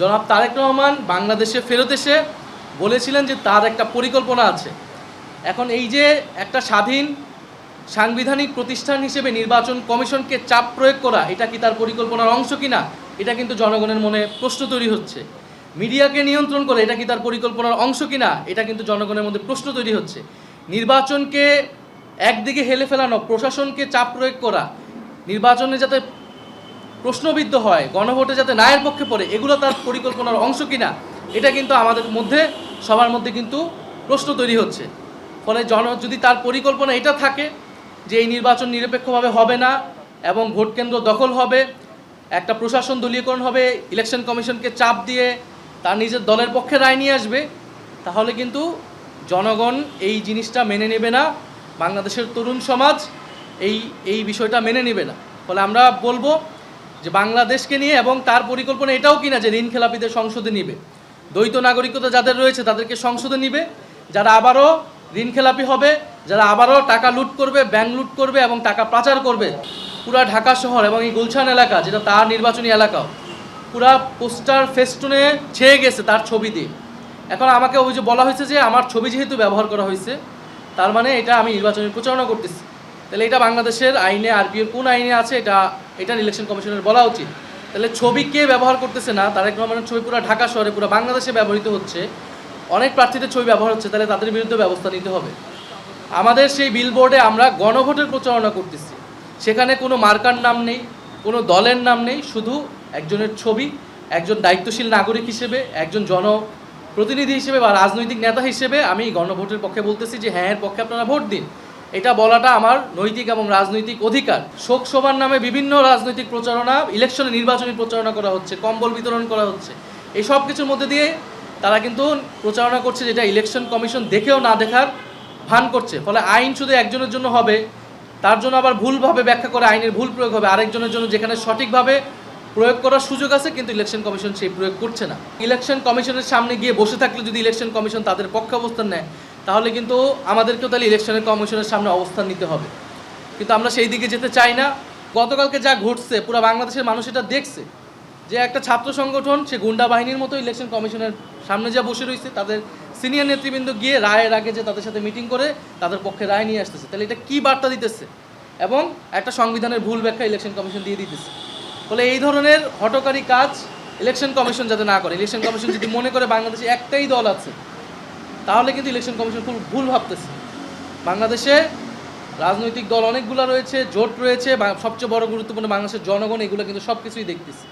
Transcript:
জনাব তারেক রহমান বাংলাদেশে ফেরত এসে বলেছিলেন যে তার একটা পরিকল্পনা আছে। এখন এই যে একটা স্বাধীন সাংবিধানিক প্রতিষ্ঠান হিসেবে নির্বাচন কমিশনকে চাপ প্রয়োগ করা, এটা কি তার পরিকল্পনার অংশ কিনা, এটা কিন্তু জনগণের মনে প্রশ্ন তৈরি হচ্ছে। মিডিয়াকে নিয়ন্ত্রণ করে, এটা কি তার পরিকল্পনার অংশ কিনা, এটা কিন্তু জনগণের মধ্যে প্রশ্ন তৈরি হচ্ছে। নির্বাচনকে একদিকে হেলে ফেলানো, প্রশাসনকে চাপ প্রয়োগ করা, নির্বাচনে যাতে প্রশ্নবিদ্ধ হয়, গণভোটে যাতে নায়ের পক্ষে পড়ে, এগুলো তার পরিকল্পনার অংশ কিনা, এটা কিন্তু আমাদের মধ্যে সবার মধ্যে কিন্তু প্রশ্ন তৈরি হচ্ছে। ফলে যদি তার পরিকল্পনা এটা থাকে যে এই নির্বাচন নিরপেক্ষভাবে হবে না এবং ভোট কেন্দ্র দখল হবে, একটা প্রশাসন দলীয়করণ হবে, ইলেকশন কমিশনকে চাপ দিয়ে তার নিজের দলের পক্ষে রায় নিয়ে আসবে, তাহলে কিন্তু জনগণ এই জিনিসটা মেনে নেবে না, বাংলাদেশের তরুণ সমাজ এই বিষয়টা মেনে নেবে না। ফলে আমরা বলবো যে বাংলাদেশকে নিয়ে এবং তার পরিকল্পনা এটাও কিনা যে ঋণ খেলাপিদের সংসদে নিবে, দ্বৈত নাগরিকতা যাদের রয়েছে তাদেরকে সংসদে নিবে, যারা আবারও ঋণ খেলাপি হবে, যারা আবারও টাকা লুট করবে, ব্যাংক লুট করবে এবং টাকা পাচার করবে, পুরা ঢাকা শহর এবং এই গুলশান এলাকা যেটা তার নির্বাচনী এলাকাও পুরা পোস্টার ফেস্টুনে ছেয়ে গেছে তার ছবি দিয়ে। এখন আমাকে ওই যে বলা হয়েছে যে আমার ছবি যেহেতু ব্যবহার করা হয়েছে, তার মানে এটা আমি নির্বাচনী প্রচারণা করতেছি। তাহলে এটা বাংলাদেশের আইনে, আরপিএর কোন আইনে আছে, এটা ইলেকশন কমিশনের বলা উচিত। তাহলে ছবি কে ব্যবহার করতেছে না, তারেক রহমানের ছবি পুরো ঢাকা শহরে, পুরো বাংলাদেশে ব্যবহৃত হচ্ছে, অনেক প্রার্থীদের ছবি ব্যবহার হচ্ছে, তাহলে তাদের বিরুদ্ধে ব্যবস্থা নিতে হবে। আমাদের সেই বিলবোর্ডে আমরা গণভোটের প্রচারণা করতেছি, সেখানে কোনো মার্কার নাম নেই, কোনো দলের নাম নেই, শুধু একজনের ছবি, একজন দায়িত্বশীল নাগরিক হিসেবে, একজন জনপ্রতিনিধি হিসেবে বা রাজনৈতিক নেতা হিসেবে আমি গণভোটের পক্ষে বলতেছি যে হ্যাঁ, এর পক্ষে আপনারা ভোট দিন। এটা বলাটা আমার নৈতিক এবং রাজনৈতিক অধিকার। শোক সভার নামে বিভিন্ন রাজনৈতিক প্রচারণা, ইলেকশনে নির্বাচনী প্রচারণা করা হচ্ছে, কম্বল বিতরণ করা হচ্ছে, এই সব কিছুর মধ্যে দিয়ে তারা কিন্তু প্রচারণা করছে যেটা ইলেকশন কমিশন দেখেও না দেখার ভান করছে। ফলে আইন শুধু একজনের জন্য হবে, তার জন্য আবার ভুলভাবে ব্যাখ্যা করে আইনের ভুল প্রয়োগ হবে, আরেকজনের জন্য যেখানে সঠিকভাবে প্রয়োগ করার সুযোগ আছে কিন্তু ইলেকশন কমিশন সেই প্রয়োগ করছে না। ইলেকশন কমিশনের সামনে গিয়ে বসে থাকলে যদি ইলেকশন কমিশন তাদের পক্ষে অবস্থান নেয়, তাহলে কিন্তু আমাদেরকেও তাহলে ইলেকশনের কমিশনের সামনে অবস্থান নিতে হবে, কিন্তু আমরা সেই দিকে যেতে চাই না। গতকালকে যা ঘটছে পুরো বাংলাদেশের মানুষ এটা দেখছে যে একটা ছাত্র সংগঠন সে গুন্ডা বাহিনীর মতো ইলেকশন কমিশনের সামনে যা বসে রয়েছে, তাদের সিনিয়র নেতৃবৃন্দ গিয়ে রায়ের আগে যে তাদের সাথে মিটিং করে তাদের পক্ষে রায় নিয়ে আসতেছে, তাহলে এটা কী বার্তা দিতেছে? এবং একটা সংবিধানের ভুল ব্যাখ্যা ইলেকশন কমিশন দিয়ে দিতেছে। ফলে এই ধরনের হঠকারী কাজ ইলেকশন কমিশন যাতে না করে, ইলেকশন কমিশন যদি মনে করে বাংলাদেশে একটাই দল আছে, তাহলে কিন্তু ইলেকশন কমিশন খুব ভুল ভাবতেছে। বাংলাদেশে রাজনৈতিক দল অনেকগুলো রয়েছে, জোট রয়েছে, সবচেয়ে বড় গুরুত্বপূর্ণ বাংলাদেশের জনগণ, এগুলো কিন্তু সব কিছুই দেখতেছে।